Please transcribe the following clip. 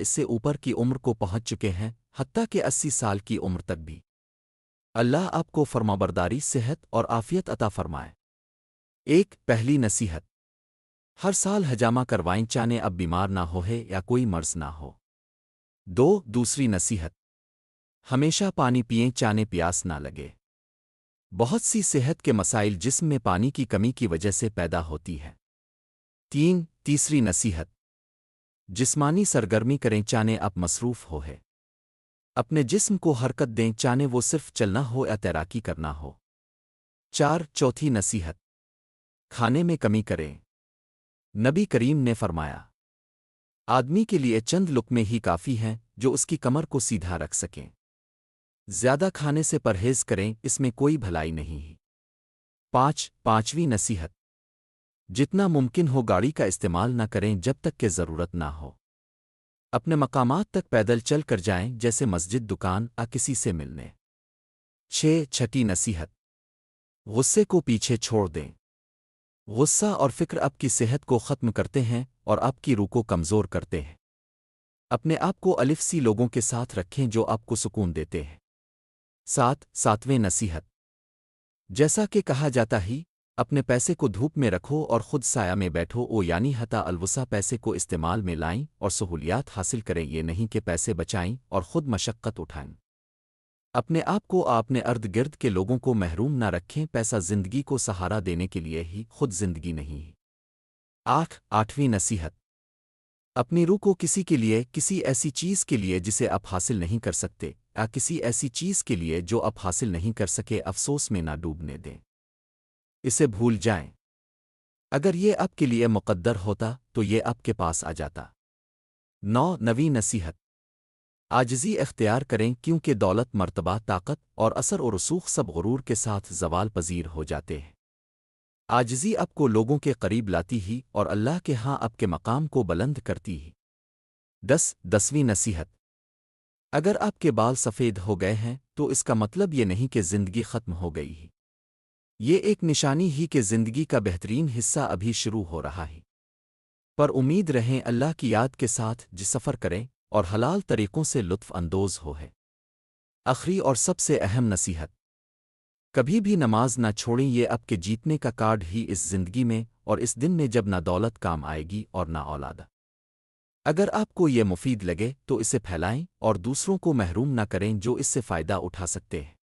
اس سے اوپر کی عمر کو پہنچ چکے ہیں، حتیٰ کہ 80 سال کی عمر تک بھی۔ اللہ آپ کو فرمانبرداری، صحت اور عافیت عطا فرمائے۔ پہلی نصیحت، ہر سال حجامہ کروائیں چانے اب بیمار نہ ہو ہے یا کوئی مرض نہ ہو۔ دوسری نصیحت، ہمیشہ پانی پئیں چانے پیاس نہ لگے۔ بہت سی صحت کے مسائل جسم میں پانی کی کمی کی وجہ سے پیدا ہوتی ہے۔ تیسری نصیحت، جسمانی سرگرمی کریں چانے اب مصروف ہو ہے۔ اپنے جسم کو حرکت دیں چانے وہ صرف چلنا ہو یا تیراکی کرنا ہو۔ چوتھی نصیحت، کھانے میں کمی کریں۔ نبی کریم نے فرمایا، آدمی کے لیے چند لقمے ہی کافی ہیں جو اس کی کمر کو سیدھا رکھ سکیں۔ زیادہ کھانے سے پرہیز کریں، اس میں کوئی بھلائی نہیں۔ پانچویں نصیحت، جتنا ممکن ہو گاڑی کا استعمال نہ کریں جب تک کہ ضرورت نہ ہو۔ اپنے مقامات تک پیدل چل کر جائیں، جیسے مسجد، دکان یا کسی سے ملنے۔ چھٹی نصیحت، غصے کو پیچھے چھوڑ دیں۔ غصہ اور فکر آپ کی صحت کو ختم کرتے ہیں اور آپ کی روح کو کمزور کرتے ہیں۔ اپنے آپ کو الف سی لوگوں کے ساتھ رکھیں جو آپ کو سکون دیتے ہیں۔ ساتویں نصیحت، جیسا کہ کہا جاتا ہی، اپنے پیسے کو دھوپ میں رکھو اور خود سایہ میں بیٹھو، یعنی حتا الوسع پیسے کو استعمال میں لائیں اور سہولیات حاصل کریں، یہ نہیں کہ پیسے بچائیں اور خود مشقت اٹھائیں۔ اپنے آپ کو اپنے ارد گرد کے لوگوں کو محروم نہ رکھیں، پیسہ زندگی کو سہارا دینے کے لیے ہی، خود زندگی نہیں۔ آٹھویں نصیحت، اپنی روح کو کسی کے لیے، کسی ایسی چیز کے لیے جسے آپ حاصل نہیں کر سکتے، یا کسی ایسی چیز کے لیے جو آپ حاصل نہیں کر سکے، افسوس میں نہ ڈوبنے دیں۔ اسے بھول جائیں۔ اگر یہ آپ کے لیے مقدر ہوتا تو یہ آپ کے پاس آ جاتا۔ نویں نصیحت، عاجزی اختیار کریں کیونکہ دولت، مرتبہ، طاقت اور اثر و رسوخ سب غرور کے ساتھ زوال پذیر ہو جاتے ہیں۔ عاجزی آپ کو لوگوں کے قریب لاتی ہی اور اللہ کے ہاں آپ کے مقام کو بلند کرتی ہی۔ دسویں نصیحت، اگر آپ کے بال سفید ہو گئے ہیں تو اس کا مطلب یہ نہیں کہ زندگی ختم ہو گئی ہے۔ یہ ایک نشانی ہی کہ زندگی کا بہترین حصہ ابھی شروع ہو رہا ہے۔ پر امید رہیں اللہ کی یاد کے ساتھ سفر کریں اور حلال طریقوں سے لطف اندوز ہو ہے۔ آخری اور سب سے اہم نصیحت، کبھی بھی نماز نہ چھوڑیں، یہ آپ کے جیتنے کا کارڈ ہی اس زندگی میں اور اس دن میں جب نہ دولت کام آئے گی اور نہ اولاد۔ اگر آپ کو یہ مفید لگے تو اسے پھیلائیں اور دوسروں کو محروم نہ کریں جو اس سے فائدہ اٹھا سکتے ہیں۔